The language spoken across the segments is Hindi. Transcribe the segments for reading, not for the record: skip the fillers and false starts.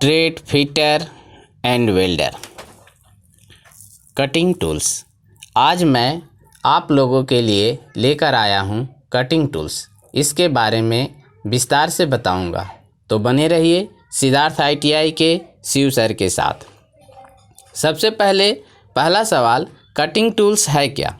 Trade fitter and welder cutting tools. आज मैं आप लोगों के लिए लेकर आया हूं कटिंग टूल्स। इसके बारे में विस्तार से बताऊंगा, तो बने रहिए सिद्धार्थ ITI के शिव सर के साथ। सबसे पहला सवाल, कटिंग टूल्स है क्या?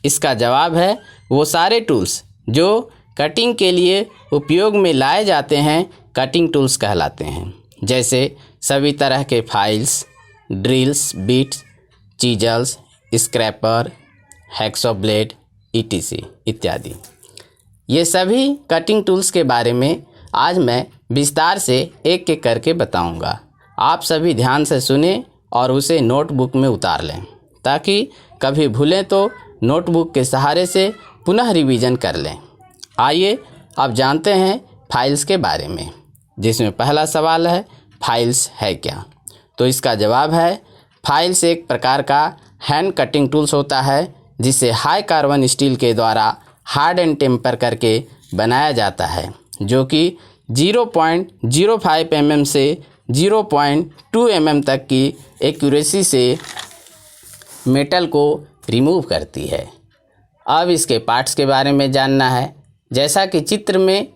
इसका जवाब है वो सारे टूल्स जो कटिंग के लिए उपयोग में लाए जाते हैं कटिंग टूल्स कहलाते हैं। जैसे सभी तरह के files, drills, bits, chisels, scraper, hacksaw blade, ETC इत्यादि। ये सभी कटिंग टूल्स के बारे में आज मैं विस्तार से एक एक करके बताऊंगा। आप सभी ध्यान से सुने और उसे नोटबुक में उतार लें, ताकि कभी भूलें तो नोटबुक के सहारे से पुनः रिवीजन कर लें। आइए अब जानते हैं फाइल्स के बारे में, जिसमें पहला सवाल है फाइल्स है क्या? तो इसका जवाब है फाइल्स एक प्रकार का हैंड कटिंग टूल्स होता है, जिसे हाई कार्बन स्टील के द्वारा हार्ड एंड टेम्पर करके बनाया जाता है, जो कि 0.05 mm से 0.2 mm तक की एक्यूरेसी से मेटल को रिमूव करती है। अब इसके पार्ट्स के बारे में जानना है। जैसा कि चित्र में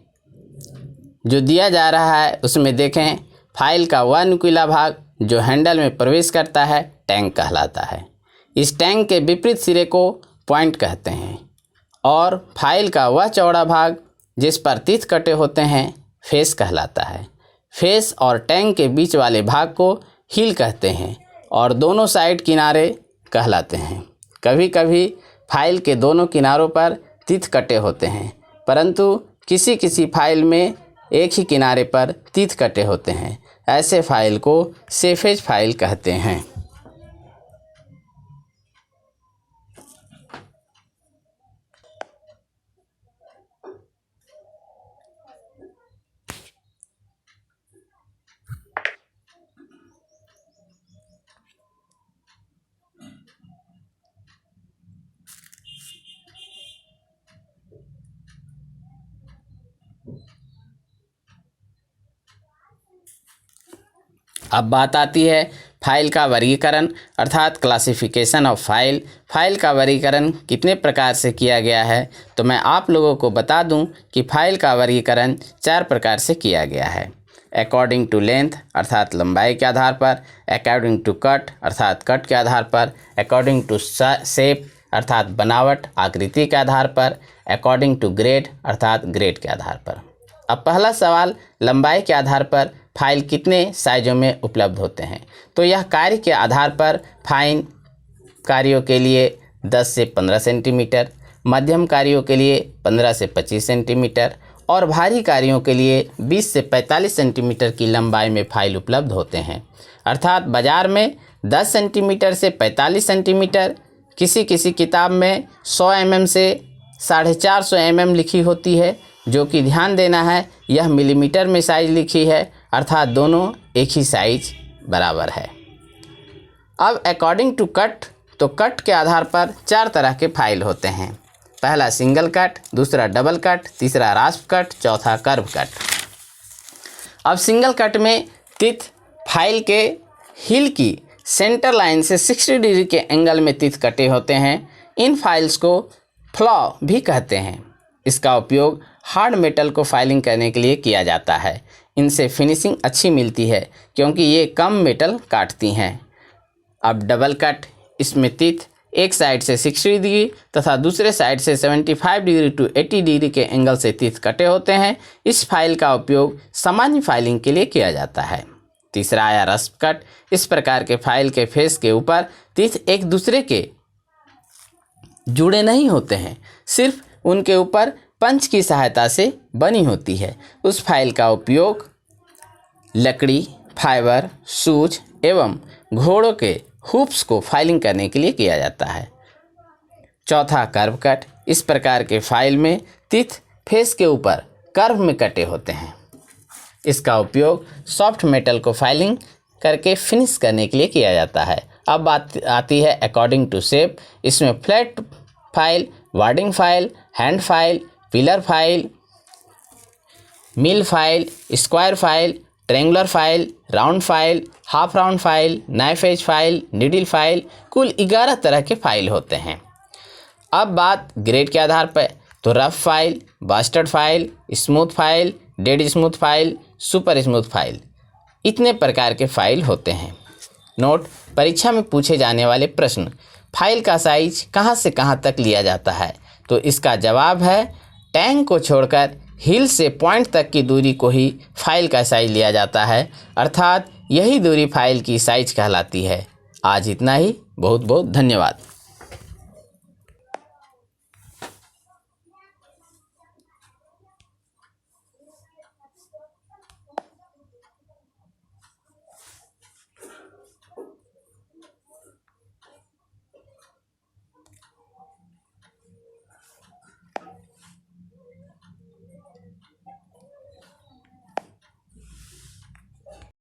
जो दिया जा रहा है उसमें देखें, फाइल का वह नुकीला भाग जो हैंडल में प्रवेश करता है टैंक कहलाता है। इस टैंक के विपरीत सिरे को पॉइंट कहते हैं, और फाइल का वह चौड़ा भाग जिस पर तीत कटे होते हैं फेस कहलाता है। फेस और टैंक के बीच वाले भाग को हील कहते हैं, और दोनों साइड किनारे कहलाते हैं। कभी कभी फाइल के दोनों किनारों पर तीत कटे होते हैं, परंतु किसी किसी फाइल में एक ही किनारे पर तीत कटे होते हैं। ऐसे फाइल को सेफेज फाइल कहते हैं। अब बात आती है फाइल का वर्गीकरण अर्थात क्लासिफिकेशन ऑफ फाइल। फाइल का वर्गीकरण कितने प्रकार से किया गया है, तो मैं आप लोगों को बता दूं कि फाइल का वर्गीकरण 4 प्रकार से किया गया है। अकॉर्डिंग टू लेंथ अर्थात लंबाई के आधार पर, अकॉर्डिंग टू कट अर्थात कट के आधार पर, अकॉर्डिंग टू शेप अर्थात बनावट आकृति के आधार पर, अकॉर्डिंग टू ग्रेड अर्थात ग्रेड के आधार पर। अब पहला सवाल, लंबाई के आधार पर फाइल कितने साइजों में उपलब्ध होते हैं? तो यह कार्य के आधार पर फाइन कार्यों के लिए 10 से 15 सेंटीमीटर, मध्यम कार्यों के लिए 15 से 25 सेंटीमीटर और भारी कार्यों के लिए 20 से 45 सेंटीमीटर की लंबाई में फाइल उपलब्ध होते हैं। अर्थात बाज़ार में 10 सेंटीमीटर से 45 सेंटीमीटर, किसी किसी किताब में 100 mm से 450 mm लिखी होती है, जो कि ध्यान देना है यह मिलीमीटर में साइज लिखी है, अर्थात दोनों एक ही साइज बराबर है। अब अकॉर्डिंग टू कट, तो कट के आधार पर 4 तरह के फाइल होते हैं। पहला सिंगल कट, दूसरा डबल कट, तीसरा रास्प कट, चौथा कर्व कट। अब सिंगल कट में तीत फाइल के हील की सेंटर लाइन से 60 डिग्री के एंगल में तीत कटे होते हैं। इन फाइल्स को फ्लॉ भी कहते हैं। इसका उपयोग हार्ड मेटल को फाइलिंग करने के लिए किया जाता है। इनसे फिनिशिंग अच्छी मिलती है क्योंकि ये कम मेटल काटती हैं। अब डबल कट, इसमें तीत एक साइड से 60 डिग्री तथा दूसरे साइड से 75 डिग्री टू 80 डिग्री के एंगल से तीत कटे होते हैं। इस फाइल का उपयोग सामान्य फाइलिंग के लिए किया जाता है। तीसरा आया रस्प कट। इस प्रकार के फाइल के फेस के ऊपर तीत एक दूसरे के जुड़े नहीं होते हैं, सिर्फ उनके ऊपर पंच की सहायता से बनी होती है। उस फाइल का उपयोग लकड़ी, फाइबर, सूच एवं घोड़ों के हुप्स को फाइलिंग करने के लिए किया जाता है। चौथा कर्व कट। इस प्रकार के फाइल में तीत फेस के ऊपर कर्व में कटे होते हैं। इसका उपयोग सॉफ्ट मेटल को फाइलिंग करके फिनिश करने के लिए किया जाता है। अब बात आती है अकॉर्डिंग टू शेप। इसमें flat file, warding file, hand file, pillar file, mill file, square file, triangular file, round file, half round file, knife edge file, needle file, कुल 11 तरह के फाइल होते हैं। अब बात ग्रेड के आधार पर, तो rough file, bastard file, smooth file, dead smooth file, super smooth file, इतने प्रकार के फाइल होते हैं। नोट: परीक्षा में पूछे जाने वाले प्रश्न, फाइल का साइज कहाँ से कहाँ तक लिया जाता है? तो इसका जवाब है टैंक को छोड़कर हिल से पॉइंट तक की दूरी को ही फाइल का साइज लिया जाता है, अर्थात यही दूरी फाइल की साइज कहलाती है। आज इतना ही। बहुत बहुत धन्यवाद।